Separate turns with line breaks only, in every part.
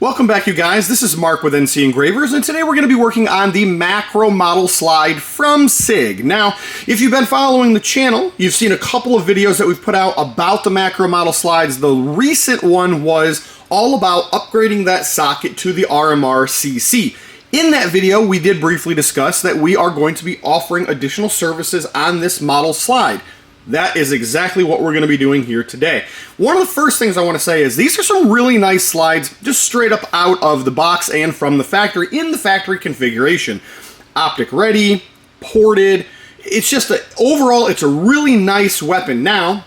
Welcome back, you guys. This is Mark with NCEngravers, and today we're going to be working on the macro model slide from SIG. Now, if you've been following the channel, you've seen a couple of videos that we've put out about the macro model slides. The recent one was all about upgrading that socket to the RMR CC. In that video, we did briefly discuss that we are going to be offering additional services on this model slide. That is exactly what we're going to be doing here today. One of the first things I want to say is these are some really nice slides just straight up out of the box and from the factory in the factory configuration. Optic ready, ported. It's just overall, it's a really nice weapon. Now,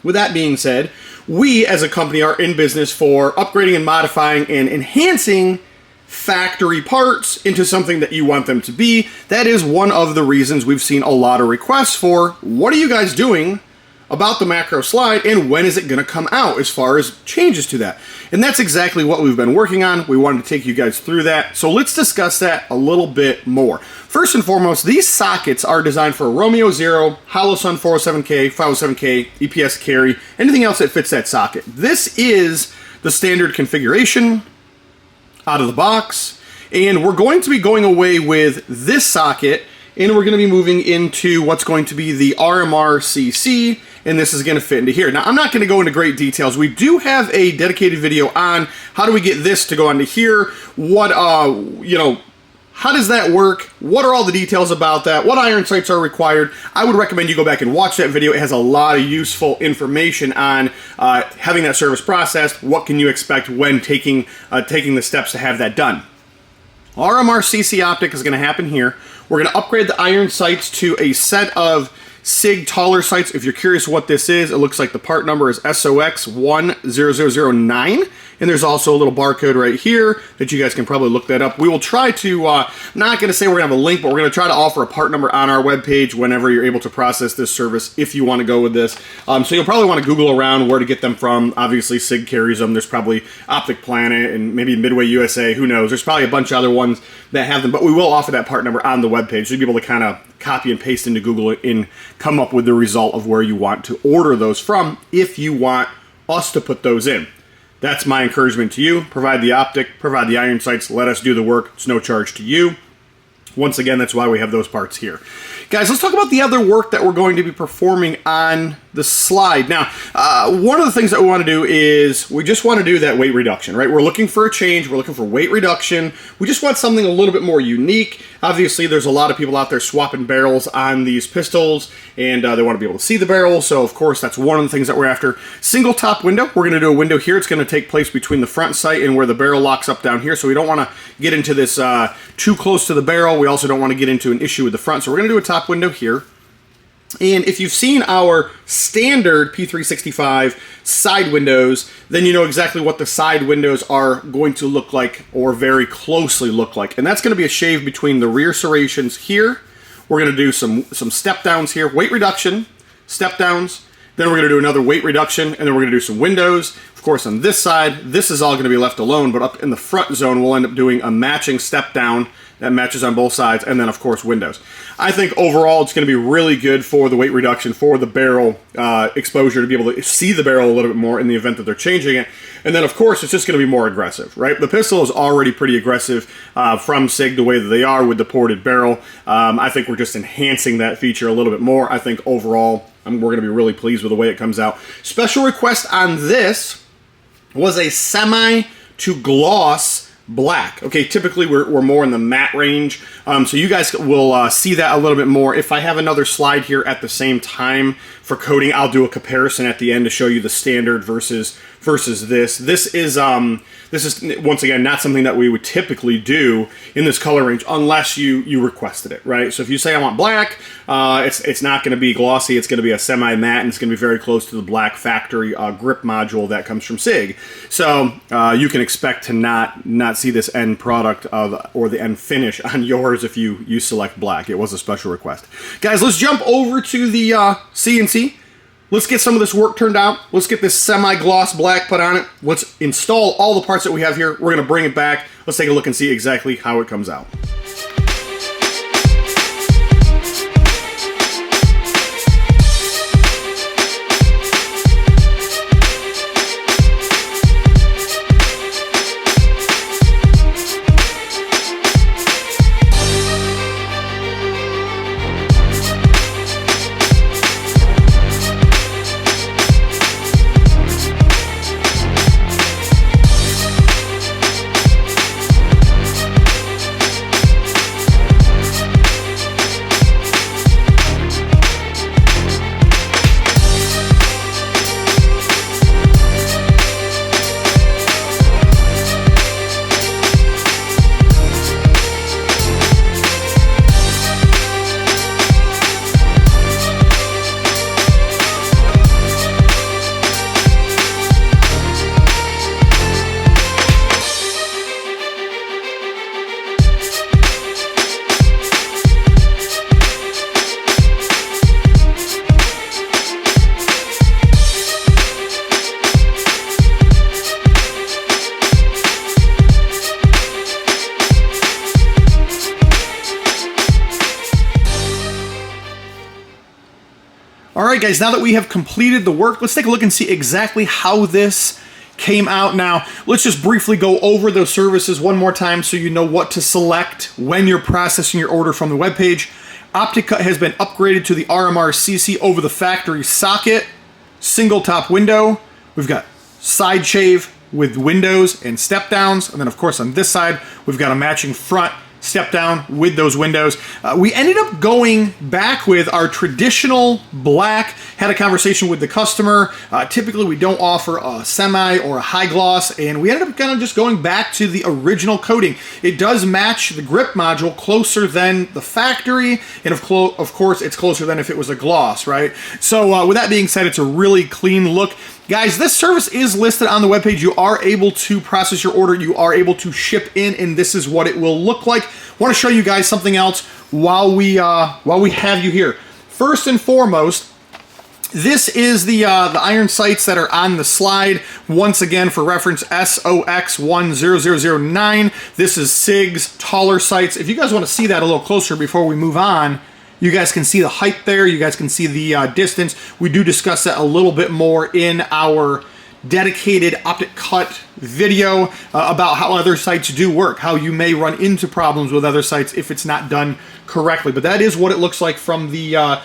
with that being said, we as a company are in business for upgrading and modifying and enhancing factory parts into something that you want them to be. That is one of the reasons we've seen a lot of requests for what are you guys doing about the macro slide and when is it going to come out as far as changes to that. And that's exactly what we've been working on. We wanted to take you guys through that. So let's discuss that a little bit more. First and foremost, these sockets are designed for a Romeo 0, Holosun 407K, 507K, EPS carry, anything else that fits that socket. This is the standard configuration out of the box, and we're going to be going away with this socket and we're going to be moving into what's going to be the RMR CC, and this is going to fit into here. Now, I'm not going to go into great details. We do have a dedicated video on how do we get this to go onto here, what how does that work? What are all the details about that? What iron sights are required? I would recommend you go back and watch that video. It has a lot of useful information on having that service processed. What can you expect when taking the steps to have that done? RMR CC optic is going to happen here. We're going to upgrade the iron sights to a set of SIG taller sights. If you're curious what this is, it looks like the part number is SOX10009. And there's also a little barcode right here that you guys can probably look that up. We will try to, not going to say we're going to have a link, but we're going to try to offer a part number on our webpage whenever you're able to process this service if you want to go with this. So you'll probably want to Google around where to get them from. Obviously, SIG carries them. There's probably Optic Planet and maybe Midway USA. Who knows? There's probably a bunch of other ones that have them, but we will offer that part number on the webpage. So you'll be able to kind of copy and paste into Google and come up with the result of where you want to order those from if you want us to put those in. That's my encouragement to you. Provide the optic, provide the iron sights, let us do the work. It's no charge to you. Once again, that's why we have those parts here. Guys, let's talk about the other work that we're going to be performing on the slide. Now, one of the things that we want to do is we just want to do that weight reduction, right? We're looking for a change. We're looking for weight reduction. We just want something a little bit more unique. Obviously, there's a lot of people out there swapping barrels on these pistols, and they want to be able to see the barrel. So, of course, that's one of the things that we're after. Single top window. We're going to do a window here. It's going to take place between the front sight and where the barrel locks up down here. So we don't want to get into this too close to the barrel. We also don't want to get into an issue with the front. So we're going to do a top window here. And if you've seen our standard P365 side windows, then you know exactly what the side windows are going to look like or very closely look like. And that's going to be a shave between the rear serrations here. We're going to do some step downs here, weight reduction, step downs. Then we're going to do another weight reduction, and then we're going to do some windows. Of course, on this side, this is all going to be left alone, but up in the front zone, we'll end up doing a matching step down that matches on both sides, and then, of course, windows. I think overall it's going to be really good for the weight reduction, for the barrel exposure, to be able to see the barrel a little bit more in the event that they're changing it. And then, of course, it's just going to be more aggressive, right? The pistol is already pretty aggressive from SIG the way that they are with the ported barrel. I think we're just enhancing that feature a little bit more. I think overall we're going to be really pleased with the way it comes out. Special request on this was a semi to gloss black. Okay, typically we're more in the matte range, so you guys will see that a little bit more. If I have another slide here at the same time for coating, I'll do a comparison at the end to show you the standard versus this. This is once again not something that we would typically do in this color range unless you requested it, right? So if you say I want black, it's not going to be glossy. It's going to be a semi-matte, and it's going to be very close to the black factory grip module that comes from SIG. So you can expect to not see this end product or the end finish on yours if you select black. It was a special request. Guys, let's jump over to the CNC. Let's get some of this work turned out. Let's get this semi-gloss black put on it. Let's install all the parts that we have here. We're going to bring it back. Let's take a look and see exactly how it comes out. All right, guys, now that we have completed the work, let's take a look and see exactly how this came out. Now, let's just briefly go over those services one more time so you know what to select when you're processing your order from the webpage. OpticCut has been upgraded to the RMR CC over the factory socket, single top window. We've got side shave with windows and step downs. And then, of course, on this side, we've got a matching front step down with those windows. We ended up going back with our traditional black, had a conversation with the customer. Typically we don't offer a semi or a high gloss, and we ended up kind of just going back to the original coating. It does match the grip module closer than the factory, and of course it's closer than if it was a gloss, right? So with that being said, it's a really clean look. Guys, this service is listed on the webpage. You are able to process your order. You are able to ship in, and this is what it will look like. I want to show you guys something else while we have you here. First and foremost, this is the iron sights that are on the slide. Once again, for reference, SOX10009. This is SIG's taller sights. If you guys want to see that a little closer before we move on, you guys can see the height there. You guys can see the distance. We do discuss that a little bit more in our dedicated OpticCut video about how other sites do work, how you may run into problems with other sites if it's not done correctly. But that is what it looks like from the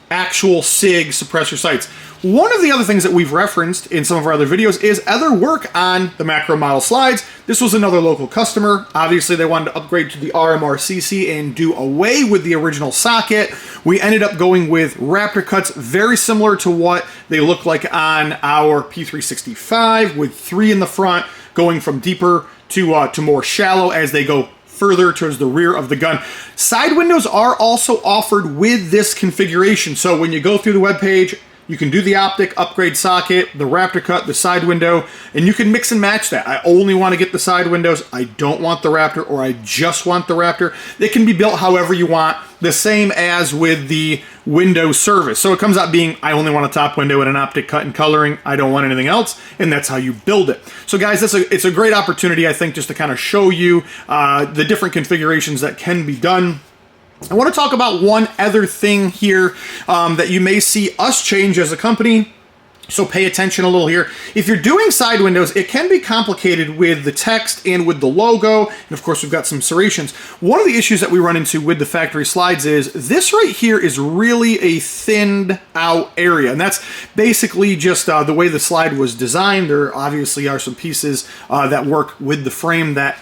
actual SIG suppressor sights. One of the other things that we've referenced in some of our other videos is other work on the macro model slides. This was another local customer. Obviously, they wanted to upgrade to the RMR CC and do away with the original socket. We ended up going with Raptor cuts, very similar to what they look like on our P365, with 3 in the front, going from deeper to more shallow as they go further towards the rear of the gun. Side windows are also offered with this configuration. So when you go through the webpage, you can do the optic, upgrade socket, the Raptor cut, the side window, and you can mix and match that. I only want to get the side windows, I don't want the Raptor, or I just want the Raptor. They can be built however you want, the same as with the window service. So it comes out being, I only want a top window and an optic cut and coloring, I don't want anything else, and that's how you build it. So guys, it's a great opportunity, I think, just to kind of show you the different configurations that can be done. I want to talk about one other thing here that you may see us change as a company, so pay attention a little here. If you're doing side windows, it can be complicated with the text and with the logo, and of course we've got some serrations. One of the issues that we run into with the factory slides is this right here is really a thinned out area, and that's basically just the way the slide was designed. There obviously are some pieces that work with the frame that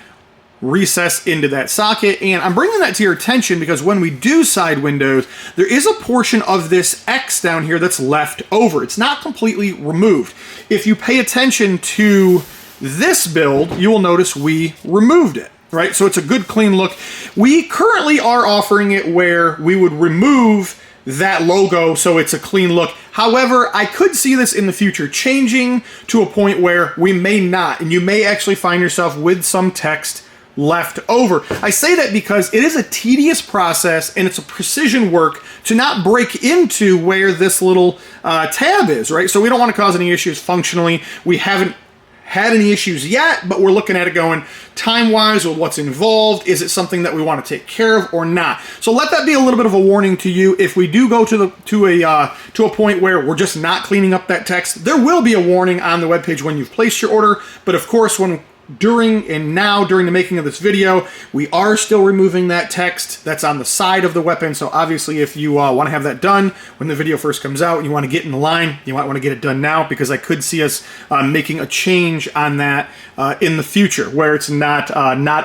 recess into that socket, and I'm bringing that to your attention because when we do side windows, there is a portion of this X down here that's left over. It's not completely removed. If you pay attention to this build, you will notice we removed it, right? So it's a good clean look. We currently are offering it where we would remove that logo so it's a clean look. However, I could see this in the future changing to a point where we may not, and you may actually find yourself with some text left over. I say that because it is a tedious process and it's a precision work to not break into where this little tab is, right? So we don't want to cause any issues functionally. We haven't had any issues yet, but we're looking at it going time-wise with what's involved. Is it something that we want to take care of or not? So let that be a little bit of a warning to you. If we do go to a point where we're just not cleaning up that text, there will be a warning on the webpage when you've placed your order. But of course, during the making of this video, we are still removing that text that's on the side of the weapon. So obviously, if you want to have that done when the video first comes out and you want to get in the line, you might want to get it done now, because I could see us making a change on that in the future where it's not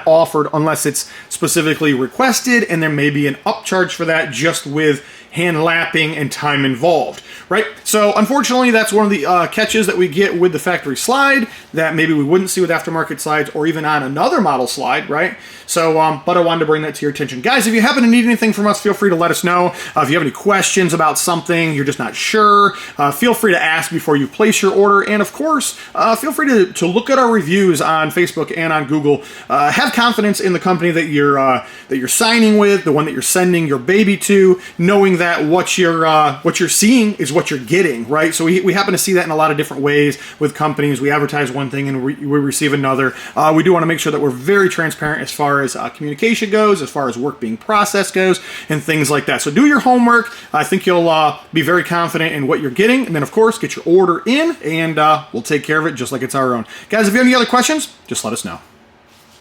offered unless it's specifically requested, and there may be an upcharge for that just with hand lapping and time involved, right? So unfortunately, that's one of the catches that we get with the factory slide that maybe we wouldn't see with aftermarket slides or even on another model slide, right? So, but I wanted to bring that to your attention. Guys, if you happen to need anything from us, feel free to let us know. If you have any questions about something, you're just not sure, feel free to ask before you place your order. And of course, feel free to look at our reviews on Facebook and on Google. Have confidence in the company that you're signing with, the one that you're sending your baby to, knowing that what you're seeing is what you're getting, right? So we happen to see that in a lot of different ways with companies. We advertise one thing and we receive another. We do want to make sure that we're very transparent as far as communication goes, as far as work being processed goes, and things like that. So do your homework. I think you'll be very confident in what you're getting, and then of course get your order in, and we'll take care of it just like it's our own. Guys, if you have any other questions, just let us know.